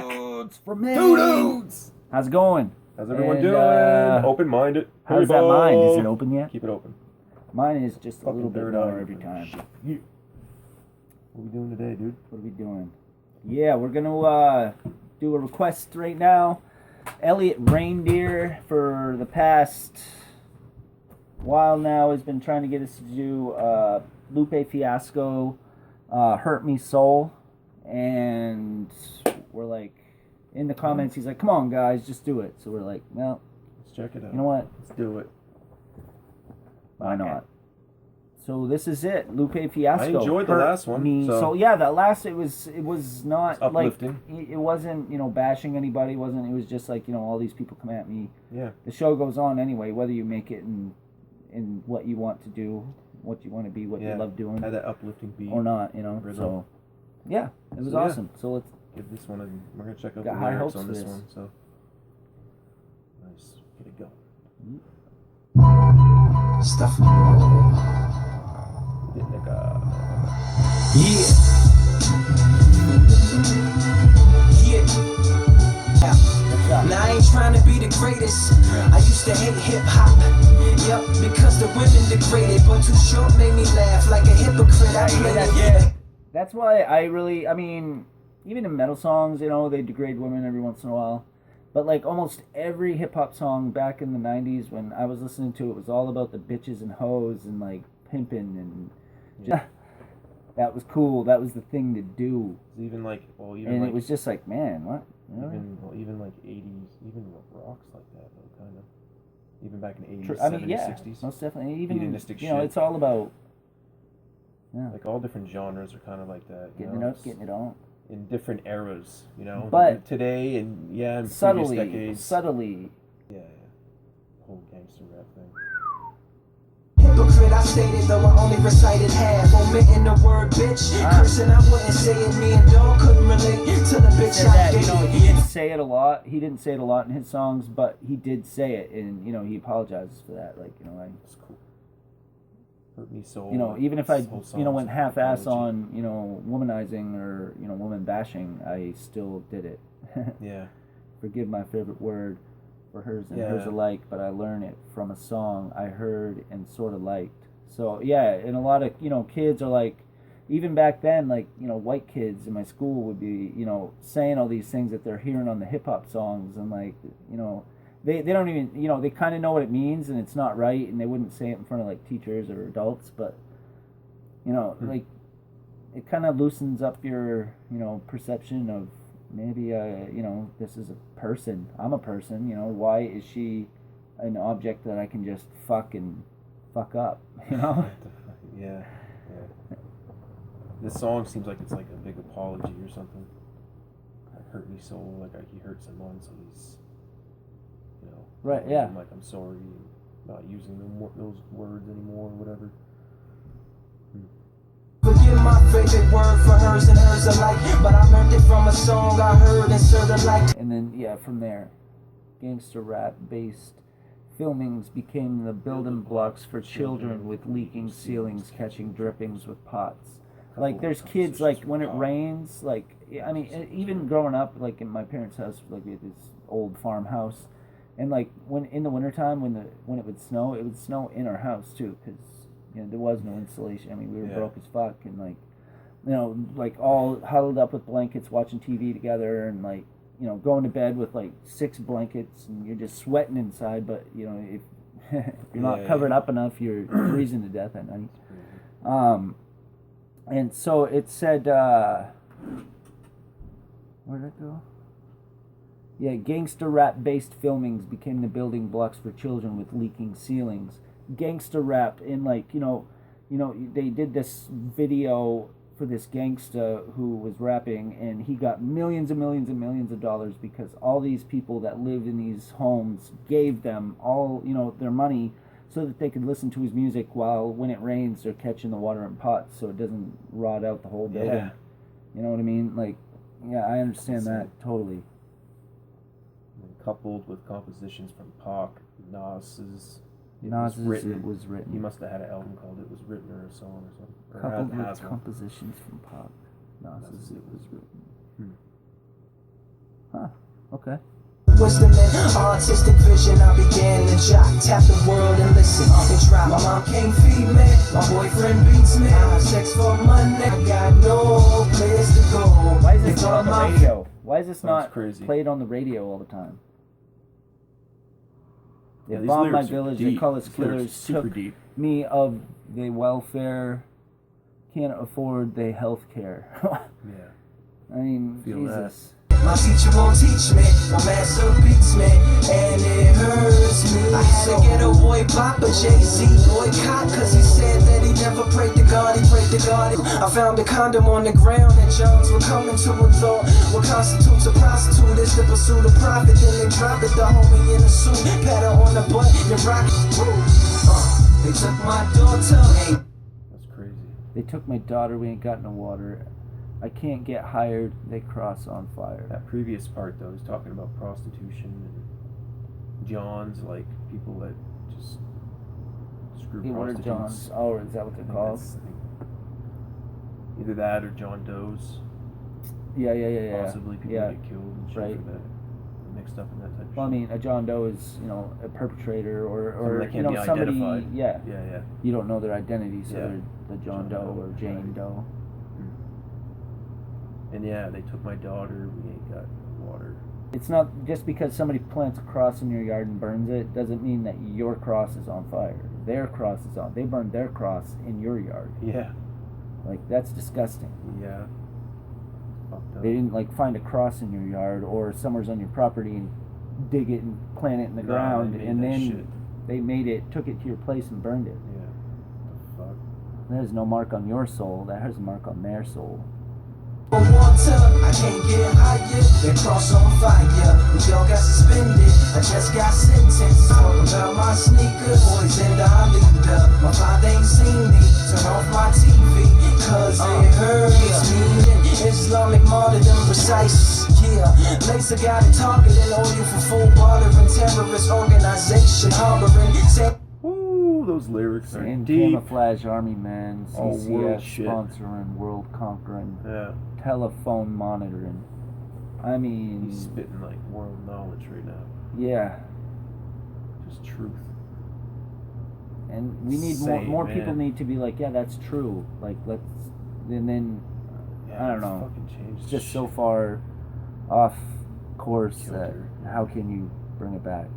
back. From Maine. Two dudes. How's it going? How's everyone doing? Open-minded. How's that mind? Is it open yet? Keep it open. Mine is just a little bit third more eye. every time. Yeah. What are we doing today, dude? What are we doing? Yeah, we're gonna do a request right now. Elliot Reindeer, for the past while now, has been trying to get us to do Lupe Fiasco, Hurt Me Soul. And we're like, in the comments, he's like, come on, guys, just do it. So we're like, well, Let's check it out. you know what? Let's do it. Why not? So this is it, Lupe Fiasco. I enjoyed the last one. So yeah, that last it was not uplifting. Like it wasn't bashing anybody. It was just like all these people come at me. Yeah. The show goes on anyway, whether you make it in what you want to do, what you want to be, what you love doing, had that uplifting beat or not. Rhythm. So yeah, it was awesome. So let's give this one. We're gonna check out got the high lyrics hopes on for this this. one. So nice, get it going. Stuff. Get nigga. Yeah. Now I ain't trying to be the greatest. I used to hate hip hop. Yep, because the women degraded, but Too Short made me laugh like a hypocrite. I played it. That's why I mean, even in metal songs, they degrade women every once in a while. But like almost every hip hop song back in the 90s when I was listening to it was all about the bitches and hoes and like pimping and just, that was cool. That was the thing to do. Even like, it was just like, man, what? Really? Even like 80s, even rocks like that though, kind of. Even back in the 80s, I mean, 70s, yeah, 60s. most definitely. Even hedonistic shit. it's all about like all different genres are kind of like that. Getting it up, getting it on. In different eras, But today and in subtly, previous decades. Subtly. Yeah. Whole gangster rap thing. Hypocrite, I stated though I only recited half, omitting the word bitch. Cursing, I wouldn't say it. Me and dog couldn't relate to the bitch I dated. He didn't say it a lot. He didn't say it a lot in his songs, but he did say it, and he apologizes for that. Like It's cool. Hurt Me Soul. Even if I went half-ass apology. on womanizing or woman bashing, I still did it. Yeah. Forgive my favorite word for hers and hers alike, but I learned it from a song I heard and sort of liked. So yeah, and a lot of kids are like, even back then, like white kids in my school would be saying all these things that they're hearing on the hip hop songs, and like they don't even they kind of know what it means and it's not right, and they wouldn't say it in front of like teachers or adults, but like it kind of loosens up your perception of maybe this is a person. I'm a person. Why is she an object that I can just fuck up? Yeah. This song seems like it's like a big apology or something. Like Hurt Me Soul, like he hurt someone, so he's right. Yeah. Like I'm sorry, not using those words anymore or whatever. Forget my favorite word for hers and hers alike, but I learned it from a song I heard and sort of liked. And then from there, gangster rap based filmings became the building blocks for children with leaking ceilings, catching drippings with pots. Like there's kids like when it rains, like I mean even growing up like in my parents' house, like we had this old farmhouse, and like when in the wintertime when it would snow in our house too, because there was no insulation. I mean, we were broke as fuck, and like, like all huddled up with blankets, watching TV together, and like, going to bed with like 6 blankets, and you're just sweating inside. But if you're not covered up enough, you're freezing to death at night. And so it said, where did it go? Yeah, gangster rap based filmings became the building blocks for children with leaking ceilings. Gangster rap in like they did this video for this gangsta who was rapping, and he got millions and millions and millions of dollars because all these people that live in these homes gave them all their money so that they could listen to his music while when it rains they're catching the water in pots so it doesn't rot out the whole building. You know what I mean? Like, yeah, I understand that totally. And coupled with compositions from Pac, Nas's. It was written. He must have had an album called It Was Written or a song or something. Or coupled with has one. compositions from Pac, Nas's It Was Written. Huh. Okay. Wisdom and artistic vision, I began to jot, tap the world and listen and try. My mom can't feed me, my boyfriend beats me. I have sex for money, I got no place to go. Why is this not on the radio? Why is this Sounds not crazy. played on the radio all the time? They Yeah, these bombed my lyrics are village, deep. they call us These lyrics killers, are super took deep. me of the welfare, can't afford the health care. Yeah. I mean, Feel Jesus. My teacher won't teach me, my master beats me, and it hurts me. I had to get a boy bop, a Jay-Z boycott, cause he said that he never prayed to God, he prayed to God. I found a condom on the ground that Johns were coming to and thought what constitutes a prostitute is the pursuit of profit. Then they drop it, the homie in a suit, pat her on the butt, and rock it. They took my daughter, hey. That's crazy. They took my daughter, we ain't got no water. I can't get hired, they cross on fire. That previous part though is talking about prostitution and Johns, like people that just screw Yeah, what are prostitutes. Johns? Oh, is that what I they're think called? that's- I think either that or John Doe's. Yeah. Possibly people Yeah. get killed and shit Right. for that. Mixed up in that type of Well, I shit. mean, a John Doe is, a perpetrator or Someone that you can't know, be somebody, identified. yeah. Yeah. You don't know their identity, so Yeah. they're the John Doe or Jane right. Doe. And yeah, they took my daughter, we ain't got water. It's not just because somebody plants a cross in your yard and burns it doesn't mean that your cross is on fire. Their cross is on. They burned their cross in your yard. Yeah. Like, that's disgusting. Yeah. Fucked up. They didn't find a cross in your yard or somewhere's on your property and dig it and plant it in the Nah, ground, they made and that then shit. they made it, took it to your place and burned it. Yeah. The fuck? That has no mark on your soul. That has a mark on their soul. Water, I can't get higher. They cross on fire. We all got suspended. I just got sentenced. Talk about my sneakers, boys in the leader. My father ain't seen me. Turn off my TV, cause it hurts me. Islamic martyrdom precise. Yeah, Laser got it targeting all you for full bartering. Terrorist organization harboring. Ooh, those lyrics are And deep. Camouflage Army Man, All world CCS shit. sponsoring, world conquering, Yeah. telephone monitoring. I mean, He's spitting like world knowledge right now. yeah. Just truth. And we need Insane, more man. people need to be like, yeah, that's true. Like, let's, and then Yeah, I don't it's know. Fucking changed it's just so shit. far off course that Kilter. how can you bring it back?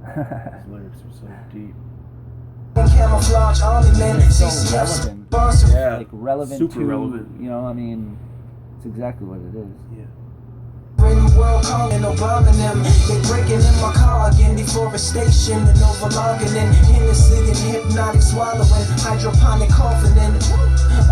His lyrics are so deep. Camouflage army men, So CCS relevant. sponsor. Yeah. Like relevant Super to relevant. I mean, it's exactly what it is. Yeah. World calling Obama them. They breaking in my car again, deforestation and overlogging in Hennessy and hypnotic swallowing, hydroponic coughing in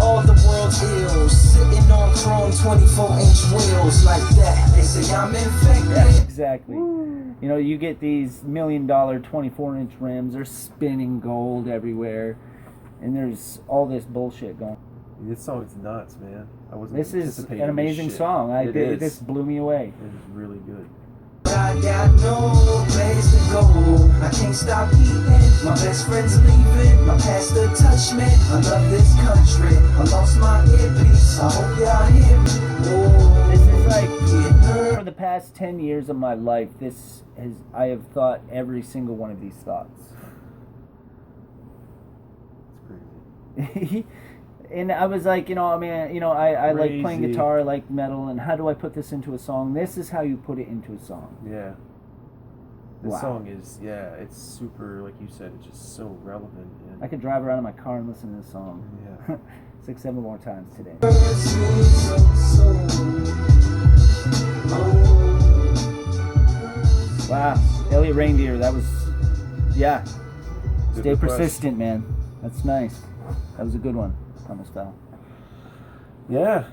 all the world's ills, sitting on chrome 24-inch wheels like that. They say I'm infected. Yeah, exactly. You get these $1 million 24-inch rims. They're spinning gold everywhere, and there's all this bullshit going. This song's nuts, man. I wasn't This is anticipating an amazing this shit. song. It is. This blew me away. It is really good. I got no place to go. I can't stop eating. My best friend's leaving. My pastor touched me. I love this country. I lost my earpiece. I hope y'all hear me. Oh, This is like yeah. for the past 10 years of my life. I have thought every single one of these thoughts. It's crazy. And I was like, I like playing Crazy. guitar, I like metal, and how do I put this into a song? This is how you put it into a song. Yeah. This Wow. song is, it's super, like you said, it's just so relevant. And I could drive around in my car and listen to this song yeah. 6, 7 more times today. Hurts me so. Wow. Elliot Reindeer, that was, yeah. Good Stay request. persistent, man. That's nice. That was a good one. Almost fell. Yeah.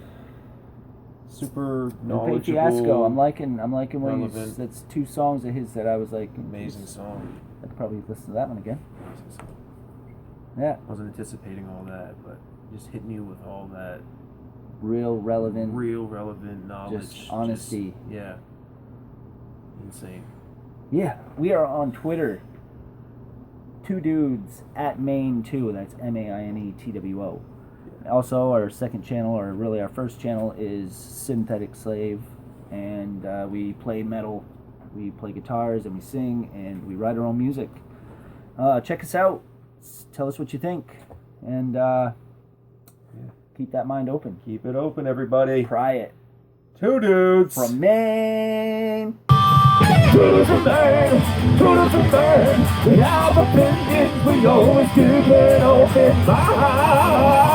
Super Lupe knowledgeable. Fiasco. I'm liking what relevant. that's 2 songs of his that I was like, Amazing song. I could probably listen to that one again. Amazing song. Yeah. Wasn't anticipating all that, but just hitting you with all that Real relevant. real relevant knowledge. Just honesty. Yeah. Insane. Yeah, we are on Twitter. 2Dudes@Maine2. That's MAINETWO. Also, our second channel, or really our first channel, is Synthetic Slave, and we play metal. We play guitars and we sing and we write our own music. Check us out. Tell us what you think, and keep that mind open. Keep it open, everybody. Pry it. Two dudes From Maine. Dudes from Maine, dudes from Maine. We have opinions, we always keep an open mind.